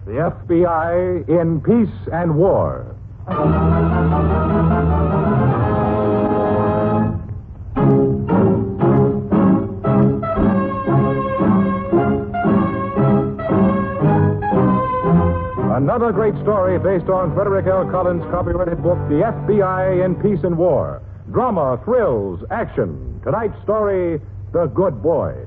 The FBI in Peace and War. Another great story based on Frederick L. Collins' copyrighted book, The FBI in Peace and War. Drama, thrills, action. Tonight's story, The Good Boy.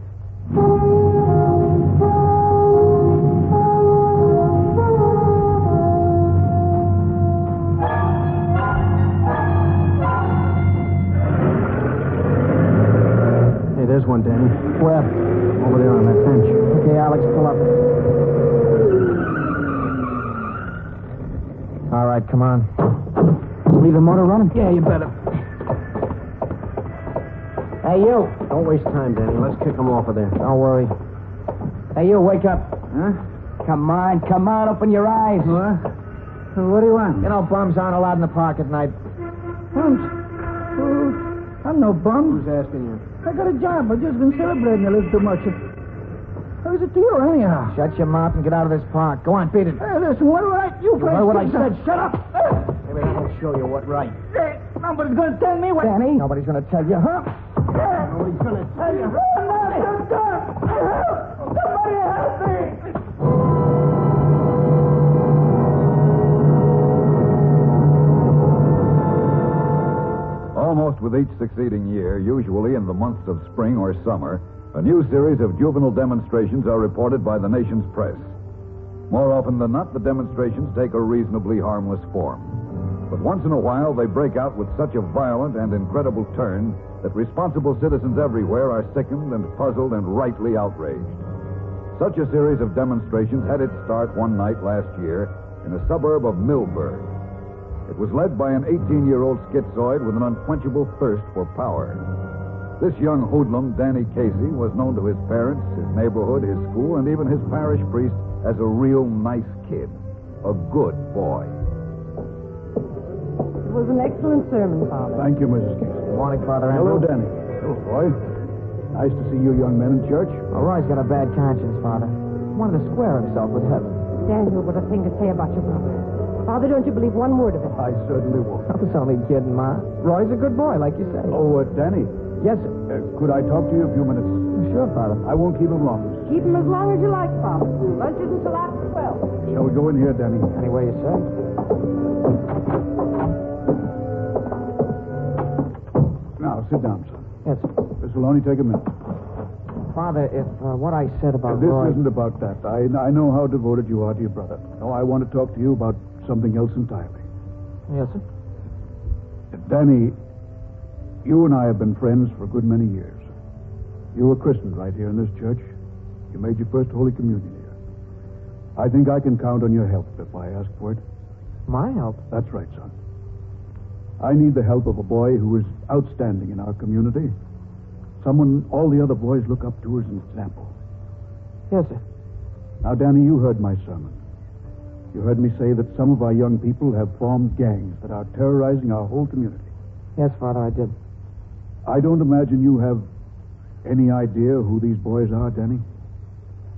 Hey, there's one, Danny. Where? Over there on that bench. Okay, Alex, pull up. All right, come on. Leave the motor running? Yeah, you better. Hey, you. Don't waste time, Danny. Let's kick him off of there. Don't worry. Hey, you, wake up. Huh? Come on, open your eyes. What? What do you want? You know, bums aren't allowed in the park at night. Bums? I'm no bum. Who's asking you? I got a job. I've just been celebrating a little too much. How is it to you, anyhow? Shut your mouth and get out of this park. Go on, beat it. Hey, listen, what do you You heard what I said. Shut up. Maybe that'll show you what right. Hey, nobody's going to tell me what... Danny? Nobody's going to tell you, huh? Nobody's going to tell you. Somebody help me! Almost with each succeeding year, usually in the months of spring or summer, a new series of juvenile demonstrations are reported by the nation's press. More often than not, the demonstrations take a reasonably harmless form. But once in a while, they break out with such a violent and incredible turn that responsible citizens everywhere are sickened and puzzled and rightly outraged. Such a series of demonstrations had its start one night last year in a suburb of Millburg. It was led by an 18-year-old schizoid with an unquenchable thirst for power. This young hoodlum, Danny Casey, was known to his parents, his neighborhood, his school, and even his parish priest as a real nice kid. A good boy. It was an excellent sermon, Father. Thank you, Mrs. Casey. Good morning, Father Hello, Andrew. Danny. Hello, boy. Nice to see you young men in church. Oh, Roy's got a bad conscience, Father. He wanted to square himself with heaven. Daniel, what a thing to say about your brother. Father, don't you believe one word of it? I certainly won't. I was only kidding, Ma. Roy's a good boy, like you say. Oh, Danny. Yes, sir. Could I talk to you a few minutes? Sure, Father. I won't keep him long. Keep him as long as you like, Father. Lunch isn't till after 12. Shall we go in here, Danny? Any way you say. Now, sit down, son. Yes, sir. This will only take a minute. Father, if what I said about This Roy... isn't about that. I know how devoted you are to your brother. No, I want to talk to you about something else entirely. Yes, sir. Danny, you and I have been friends for a good many years. You were christened right here in this church. You made your first Holy Communion here. I think I can count on your help if I ask for it. My help? That's right, son. I need the help of a boy who is outstanding in our community. Someone all the other boys look up to as an example. Yes, sir. Now, Danny, you heard my sermon. You heard me say that some of our young people have formed gangs that are terrorizing our whole community. Yes, Father, I did. I don't imagine you have any idea who these boys are, Danny.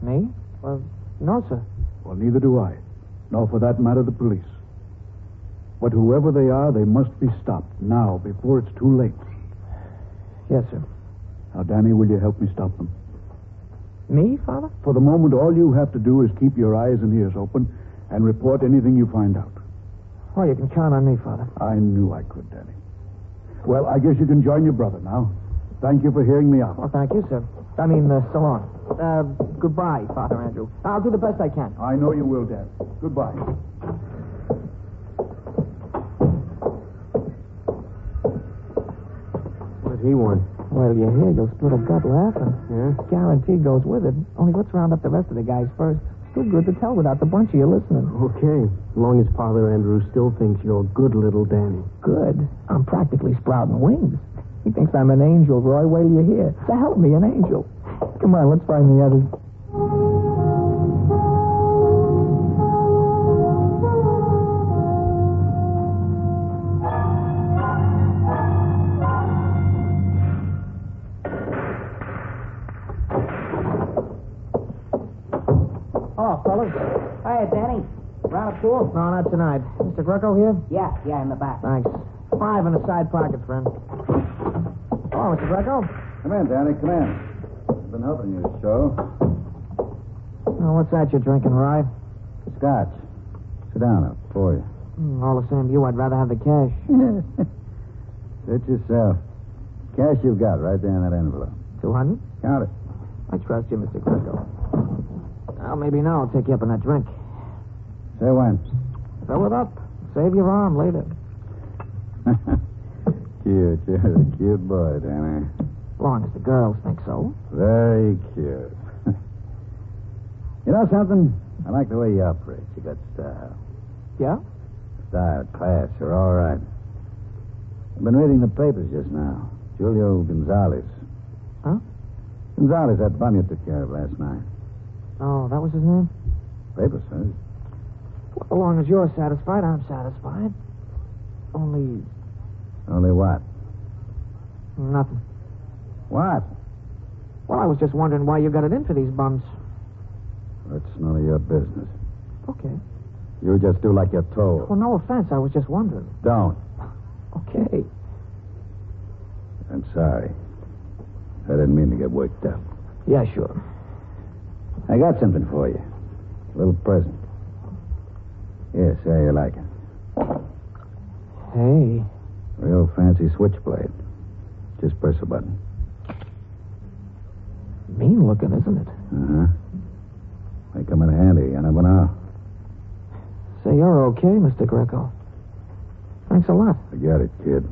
Me? Well, no, sir. Well, neither do I. Nor, for that matter, the police. But whoever they are, they must be stopped now, before it's too late. Yes, sir. Now, Danny, will you help me stop them? Me, Father? For the moment, all you have to do is keep your eyes and ears open and report anything you find out. Oh, you can count on me, Father. I knew I could, Danny. Well, I guess you can join your brother now. Thank you for hearing me out. Well, thank you, sir. I mean, so long. Goodbye, Father Andrew. I'll do the best I can. I know you will, Dad. Goodbye. What does he want? Well, you hear, you'll split a gut laughing. Yeah? Guarantee goes with it. Only let's round up the rest of the guys first. It's too good to tell without the bunch of you listening. Okay. As long as Father Andrew still thinks you're a good little Danny. Good? I'm practically sprouting wings. He thinks I'm an angel, Roy. Wait till you hear. So help me, an angel. Come on, let's find the others. Oh, fellas. Hiya, Danny. Round of pool? No, not tonight. Mr. Greco here? Yeah, in the back. Thanks. 5 in the side pocket, friend. Oh, Mr. Greco. Come in, Danny, come in. I've been helping you, show. Oh, what's that you're drinking, Rye? Scotch. Sit down, I'll pour you. All the same to you, I'd rather have the cash. Sit yourself. Cash you've got right there in that envelope. 200? Count it. I trust you, Mr. Greco. Well, maybe now I'll take you up on that drink. Say when. Fill it up. Save your arm later. Cute. You're a cute boy, Danny. As long as the girls think so. Very cute. You know something? I like the way you operate. You got style. Yeah? Style, class, you're all right. I've been reading the papers just now. Julio Gonzalez. Huh? Gonzalez, that bum you took care of last night. Oh, that was his name? Paper says. Well, as long as you're satisfied, I'm satisfied. Only Only what? nothing. What? Well, I was just wondering why you got it in for these bums. That's none of your business. Okay. You just do like you're told. Well, no offense. I was just wondering. Don't. Okay. I'm sorry. I didn't mean to get worked up. Yeah, sure. I got something for you. A little present. Yes, how you like it? Hey. Real fancy switchblade. Just press a button. Mean looking, isn't it? Uh-huh. May come in handy. You never know. Say, you're okay, Mr. Greco. Thanks a lot. Forget it, kid.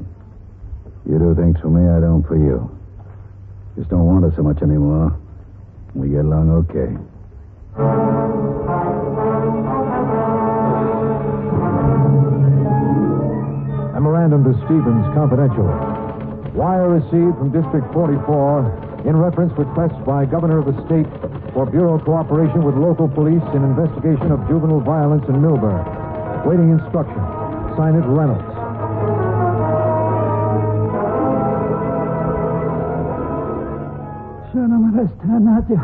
You do things for me, I don't for you. Just don't want it so much anymore. We get along okay. Memorandum to Stevens, confidential. Wire received from District 44 in reference requests by Governor of the State for Bureau cooperation with local police in investigation of juvenile violence in Millburn. Waiting instruction. Sign it, Reynolds. Yo no molesta a nadie.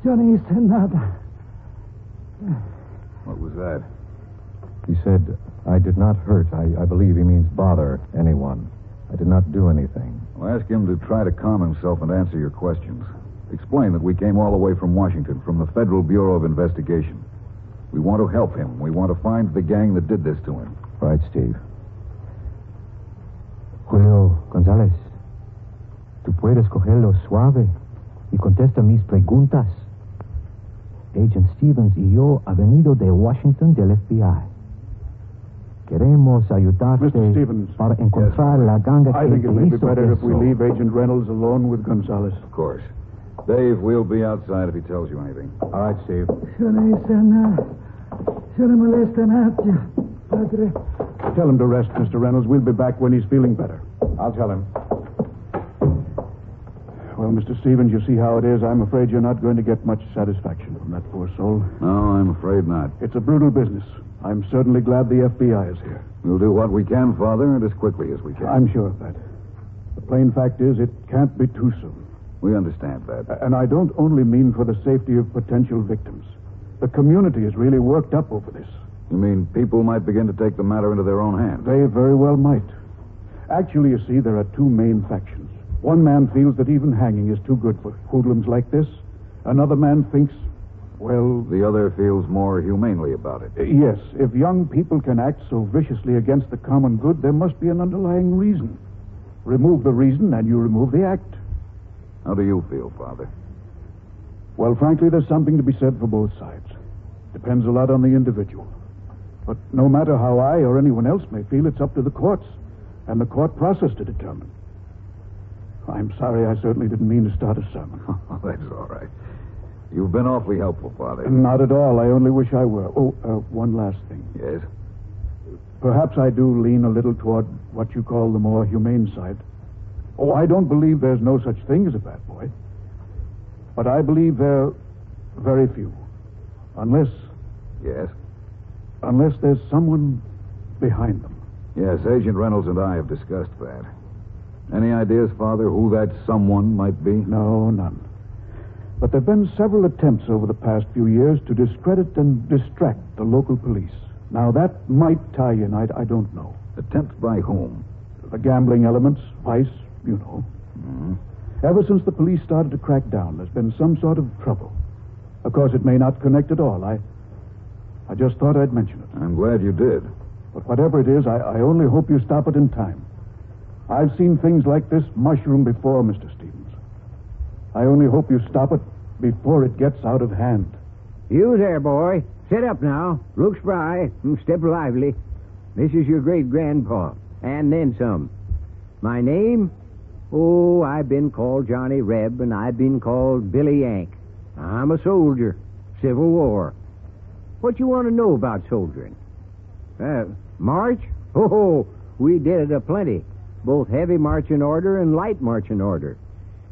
Yo no hice nada. What was that? He said, I did not hurt. I believe he means bother anyone. I did not do anything. Well, ask him to try to calm himself and answer your questions. Explain that we came all the way from Washington, from the Federal Bureau of Investigation. We want to help him. We want to find the gang that did this to him. Right, Steve. Julio González, tú puedes cogerlo suave y contesta mis preguntas. Agent Stevens y yo ha venido de Washington del FBI. Queremos ayudarte Mr. Stevens. para encontrar la ganga I que think it may be hizo better if we eso. leave Agent Reynolds alone with Gonzalez. Of course. Dave, we'll be outside if he tells you anything. All right, Steve. Yo no hice nada. Yo no molesta a nadie. Padre. Tell him to rest, Mr. Reynolds. We'll be back when he's feeling better. I'll tell him. Well, Mr. Stevens, you see how it is. I'm afraid you're not going to get much satisfaction from that poor soul. No, I'm afraid not. It's a brutal business. I'm certainly glad the FBI is here. We'll do what we can, Father, and as quickly as we can. I'm sure of that. The plain fact is, it can't be too soon. We understand that. And I don't only mean for the safety of potential victims. The community is really worked up over this. You mean people might begin to take the matter into their own hands? They very well might. Actually, you see, there are two main factions. One man feels that even hanging is too good for hoodlums like this. Another man thinks, well... The other feels more humanely about it. Yes, if young people can act so viciously against the common good, there must be an underlying reason. Remove the reason, and you remove the act. How do you feel, Father? Well, frankly, there's something to be said for both sides. Depends a lot on the individual. But no matter how I or anyone else may feel, it's up to the courts and the court process to determine. I'm sorry, I certainly didn't mean to start a sermon. Oh, that's all right. You've been awfully helpful, Father. Not at all. I only wish I were. Oh, one last thing. Yes? Perhaps I do lean a little toward what you call the more humane side. Oh, I don't believe there's no such thing as a bad boy. But I believe there are very few. Unless Yes? there's someone behind them. Yes, Agent Reynolds and I have discussed that. Any ideas, Father, who that someone might be? No, none. But there have been several attempts over the past few years to discredit and distract the local police. Now, that might tie in. I don't know. Attempts by whom? The gambling elements, vice, you know. Ever since the police started to crack down, there's been some sort of trouble. Of course, it may not connect at all. I just thought I'd mention it. I'm glad you did. But whatever it is, I only hope you stop it in time. I've seen things like this mushroom before, Mr. Stevens. I only hope you stop it before it gets out of hand. You there, boy. Sit up now. Look spry and step lively. This is your great-grandpa, and then some. My name? Oh, I've been called Johnny Reb, and I've been called Billy Yank. I'm a soldier. Civil War. What you want to know about soldiering? March? Oh, we did it aplenty. Both heavy marching order and light marching order.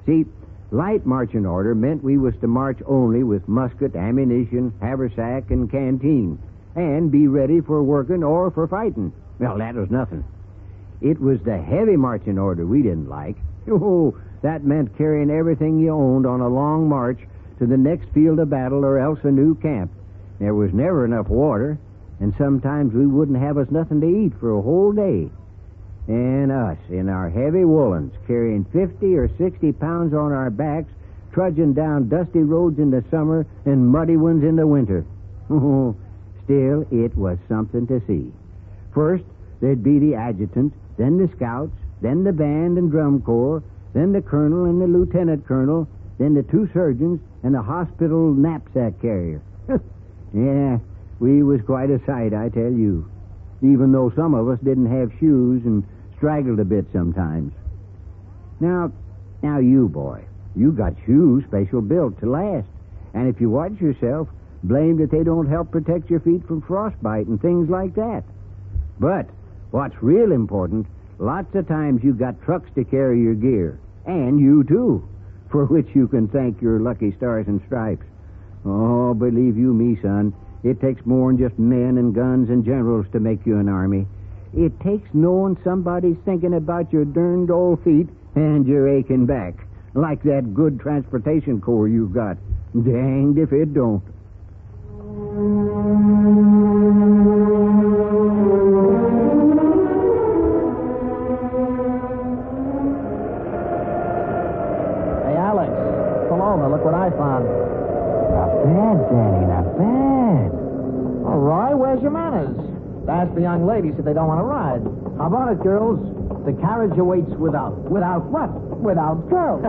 See, light marching order meant we was to march only with musket, ammunition, haversack, and canteen, and be ready for working or for fighting. Well, that was nothing. It was the heavy marching order we didn't like. Oh, that meant carrying everything you owned on a long march to the next field of battle or else a new camp. There was never enough water, and sometimes we wouldn't have us nothing to eat for a whole day. And us, in our heavy woolens, carrying 50 or 60 pounds on our backs, trudging down dusty roads in the summer and muddy ones in the winter. Still, it was something to see. First, there'd be the adjutant, then the scouts, then the band and drum corps, then the colonel and the lieutenant colonel, then the 2 surgeons and the hospital knapsack carrier. Yeah, we was quite a sight, I tell you. Even though some of us didn't have shoes and straggled a bit sometimes. Now you, boy, you got shoes special built to last. And if you watch yourself, blame that they don't help protect your feet from frostbite and things like that. But what's real important, lots of times you got trucks to carry your gear. And you, too, for which you can thank your lucky stars and stripes. Oh, believe you me, son, it takes more than just men and guns and generals to make you an army. It takes knowing somebody's thinking about your derned old feet and your aching back, like that good transportation corps you've got. Danged if it don't. Hey, Alex, pull over. Look what I found. Not bad, Danny, not bad. All right, where's your manners? Ask the young ladies if they don't want to ride. How about it, girls? The carriage awaits without. Without what? Without girls.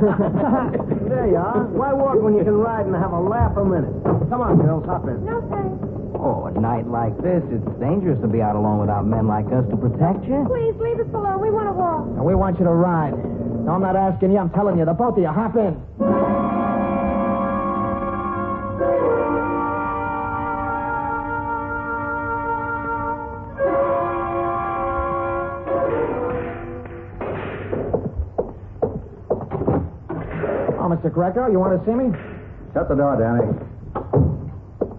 There you are. Why walk when you can ride and have a laugh a minute? Come on, girls, hop in. No, thanks. Oh, at night like this, it's dangerous to be out alone without men like us to protect you. Please, leave us alone. We want to walk. And we want you to ride. No, I'm not asking you. I'm telling you. The both of you, hop in. Mr. Greco, you want to see me? Shut the door, Danny.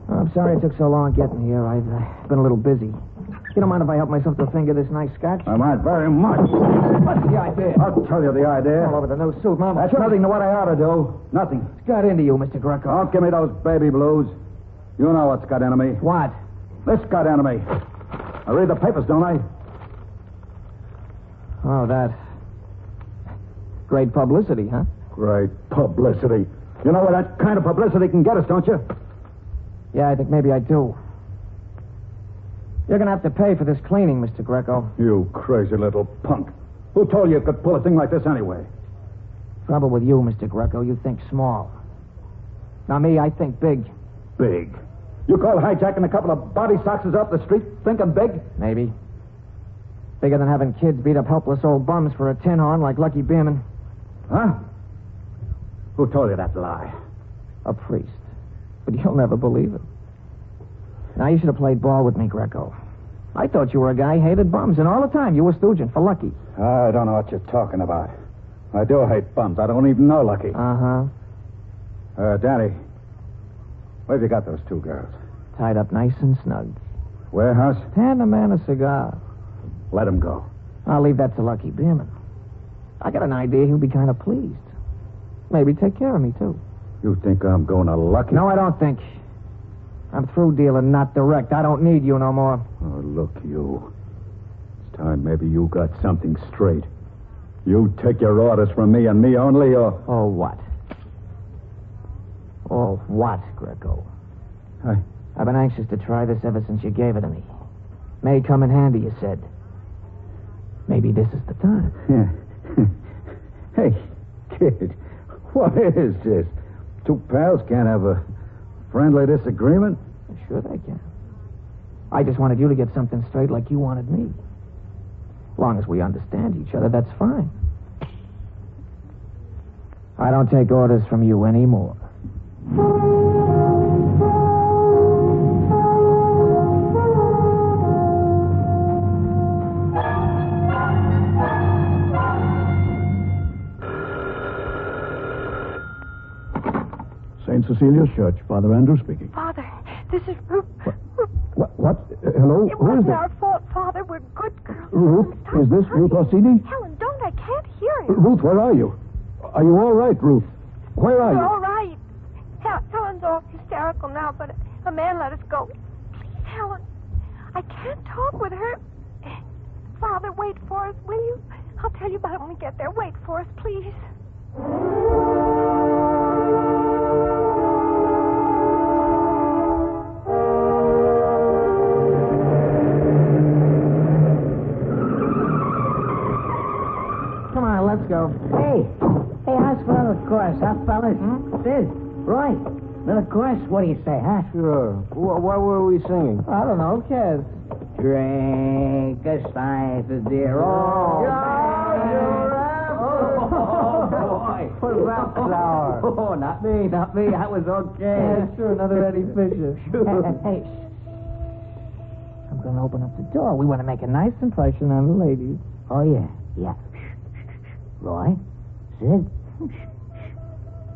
I'm sorry it took so long getting here. I've been a little busy. You don't mind if I help myself to a finger this nice scotch? I mind very much. What's the idea? I'll tell you the idea. All over the new suit, Mama. That's nothing to what I ought to do. Nothing. What's got into you, Mr. Greco? Don't give me those baby blues. You know what's got into me. What? This got into me. I read the papers, don't I? Oh, that. Great publicity, huh? Great publicity. You know where that kind of publicity can get us, don't you? Yeah, I think maybe I do. You're going to have to pay for this cleaning, Mr. Greco. You crazy little punk. Who told you you could pull a thing like this anyway? Trouble with you, Mr. Greco, you think small. Now, me, I think big. Big? You call hijacking a couple of body soxes off the street thinking big? Maybe. Bigger than having kids beat up helpless old bums for a tin horn like Lucky Bierman. Huh? Who told you that lie? A priest. But you'll never believe it. Now, you should have played ball with me, Greco. I thought you were a guy who hated bums, and all the time you were stooging for Lucky. I don't know what you're talking about. I do hate bums. I don't even know Lucky. Uh-huh. Danny, where have you got those 2 girls? Tied up nice and snug. Warehouse? Hand the man a cigar. Let him go. I'll leave that to Lucky Bierman. I got an idea he'll be kind of pleased. Maybe take care of me, too. You think I'm going to Lucky? No, I don't think. I'm through dealing, not direct. I don't need you no more. Oh, look, you. It's time maybe you got something straight. You take your orders from me and me only, or... Oh, what? Oh, what, Greco? I've been anxious to try this ever since you gave it to me. May come in handy, you said. Maybe this is the time. Hey, kid, what is this? Two pals can't have a friendly disagreement? Sure they can. I just wanted you to get something straight like you wanted me. As long as we understand each other, that's fine. I don't take orders from you anymore. St. Cecilia's Church, Father Andrew speaking. Father, this is Ruth. What? Hello? It Who is wasn't this? our fault, Father. We're good girls. Ruth? Stop Is this crying. Ruth Orsini? Helen, don't. I can't hear it. Ruth, where are you? Are you all right, Ruth? Where are We're you? all right. Helen's all hysterical now, but a man let us go. Please, Helen. I can't talk with her. Father, wait for us, will you? I'll tell you about it when we get there. Wait for us, please. Come on, let's go. Hey, how's for another course, huh, fellas? Sid, Roy, another course, what do you say, huh? Sure. What were we singing? I don't know. Who cares? Drink a stein to dear old What about flower? Oh, not me. That was okay. Yeah, sure, another Eddie Fisher. Hey, I'm going to open up the door. We want to make a nice impression on the ladies. Oh, yeah. Roy, Sid,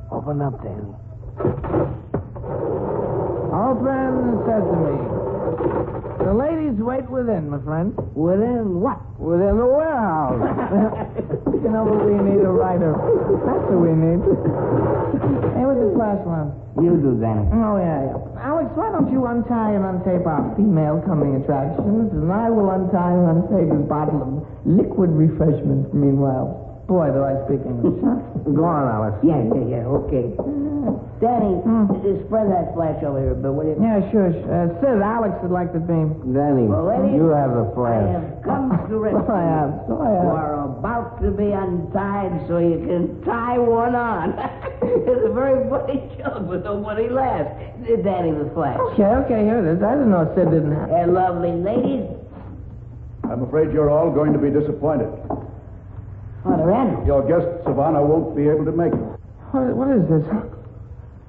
Open up, Danny. Open sesame. The ladies wait within, my friend. within what? Within the warehouse. You know what we need? A writer. That's what we need. Hey, what's this last one? You do, Danny. Oh, yeah. Alex, why don't you untie and untape our female coming attractions, and I will untie and untape his bottle of liquid refreshments meanwhile. Boy, do I speak English, huh? Go on, Alice. Yeah, okay. Danny, spread that flash over here a bit, will you? Yeah, sure. Sid, Alex would like the theme. Danny, you have the I have come to rescue I have. you. You are about to be untied so you can tie one on. It's a very funny joke, but nobody laughs. Danny, the flash. Okay, here it is. I didn't know Sid didn't have. Hey, lovely ladies. I'm afraid you're all going to be disappointed. Father Andrew. Your guest, Savannah, won't be able to make it. What is this?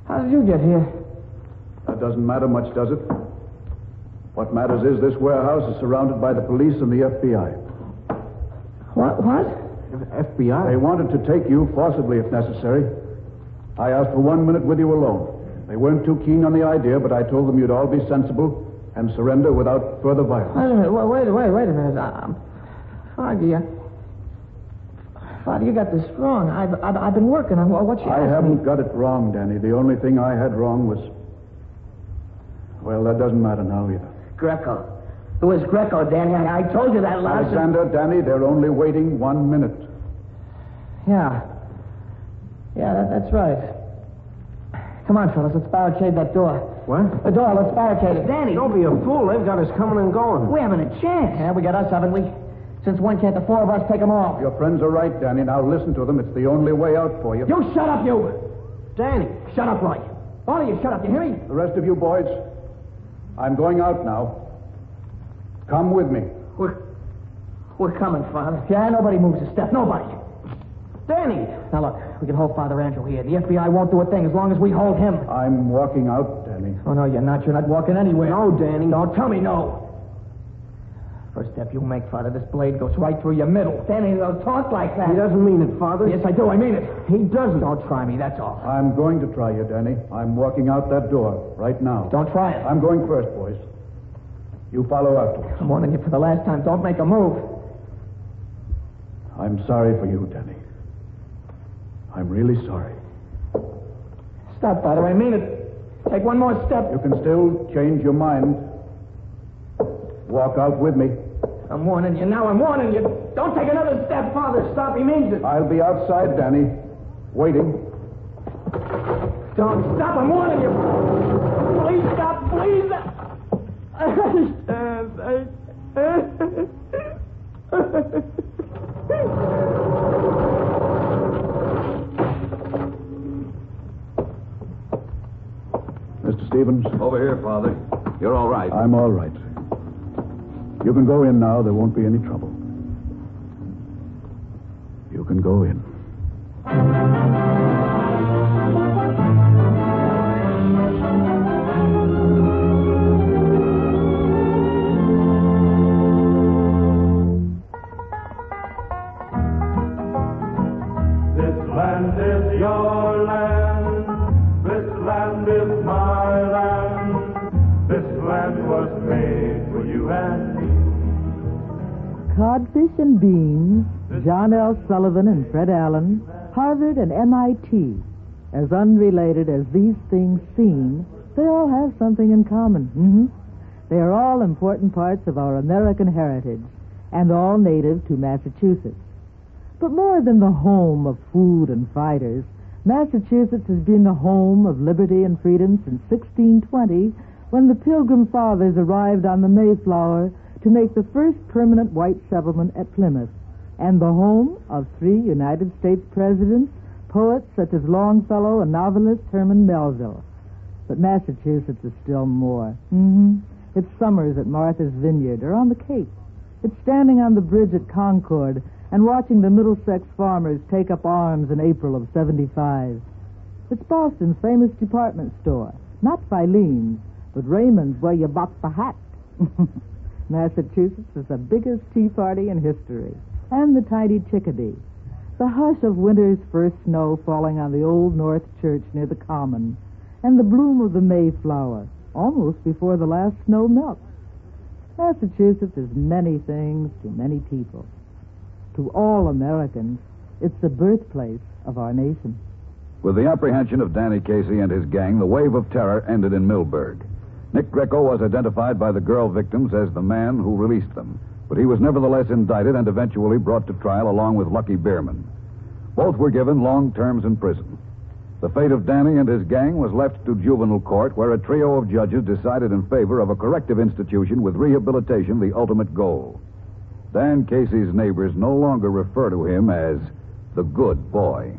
How did you get here? That doesn't matter much, does it? What matters is this warehouse is surrounded by the police and the FBI. What? FBI? They wanted to take you forcibly if necessary. I asked for 1 minute with you alone. They weren't too keen on the idea, but I told them you'd all be sensible and surrender without further violence. Wait a minute. Wait a minute. Father, you got this wrong. I've been working on what you I asked haven't me. got it wrong, Danny. The only thing I had wrong was... Well, that doesn't matter now either. Greco. It was Greco, Danny. I told you that last... Alexander, Danny, they're only waiting 1 minute. Yeah, that's right. Come on, fellas. Let's barricade that door. What? The door. Let's barricade it. Danny. Don't be a fool. They've got us coming and going. We haven't a chance. Yeah, we got us, haven't we? Since when can't the four of us take them all? Your friends are right, Danny. Now listen to them. It's the only way out for you. You shut up, you! Danny. Shut up, Roy. All of you, shut up. You hear me? The rest of you boys, I'm going out now. Come with me. We're coming, Father. Yeah, nobody moves a step. Nobody. Danny! Now, look, we can hold Father Andrew here. The FBI won't do a thing as long as we hold him. I'm walking out, Danny. Oh, no, you're not. You're not walking anywhere. No, Danny. Don't tell me no. First step you make, Father, this blade goes right through your middle. Danny, don't talk like that. He doesn't mean it, Father. Yes, I do. I mean it. He doesn't. Don't try me, that's all. I'm going to try you, Danny. I'm walking out that door right now. Don't try it. I'm going first, boys. You follow afterwards. I'm warning you for the last time. Don't make a move. I'm sorry for you, Danny. I'm really sorry. Stop, Father. I mean it. Take one more step. You can still change your mind. Walk out with me. I'm warning you now. I'm warning you. Don't take another step, Father. Stop. He means it. I'll be outside, Danny. Waiting. Don't stop. I'm warning you. Please stop. Please. I understand. Mr. Stevens? Over here, Father. You're all right. I'm all right. You can go in now. There won't be any trouble. You can go in. This land is your land. This land is my land. This land was made for you and me. Codfish and Beans, John L. Sullivan and Fred Allen, Harvard and MIT. As unrelated as these things seem, they all have something in common. They are all important parts of our American heritage, and all native to Massachusetts. But more than the home of food and fighters, Massachusetts has been the home of liberty and freedom since 1620, when the Pilgrim Fathers arrived on the Mayflower to make the first permanent white settlement at Plymouth, and the home of 3 United States presidents, poets such as Longfellow, and novelist Herman Melville. But Massachusetts is still more. It's summers at Martha's Vineyard or on the Cape. It's standing on the bridge at Concord and watching the Middlesex farmers take up arms in April of 75. It's Boston's famous department store, not Filene's, but Raymond's, where you bought the hat. Massachusetts is the biggest tea party in history, and the tiny Chickadee. The hush of winter's first snow falling on the old North Church near the Common, and the bloom of the Mayflower, almost before the last snow melts. Massachusetts is many things to many people. To all Americans, it's the birthplace of our nation. With the apprehension of Danny Casey and his gang, the wave of terror ended in Millburg. Nick Greco was identified by the girl victims as the man who released them, but he was nevertheless indicted and eventually brought to trial along with Lucky Bierman. Both were given long terms in prison. The fate of Danny and his gang was left to juvenile court, where a trio of judges decided in favor of a corrective institution with rehabilitation the ultimate goal. Dan Casey's neighbors no longer refer to him as the good boy.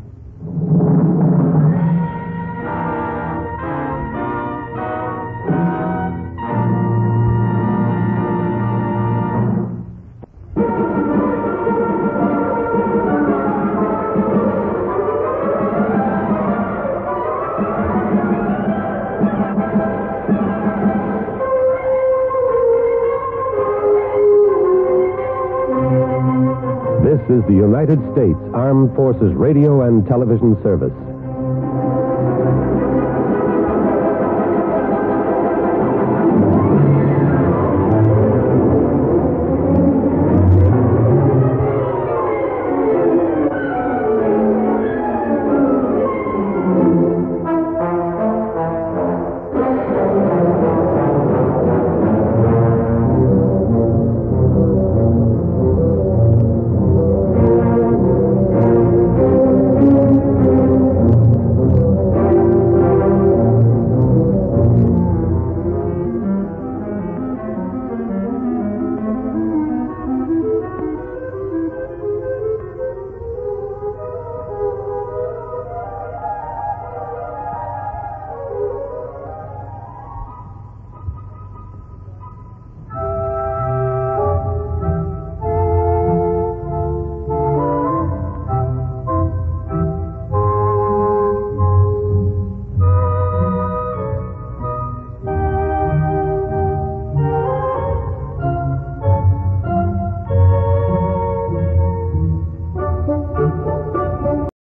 This is the United States Armed Forces Radio and Television Service.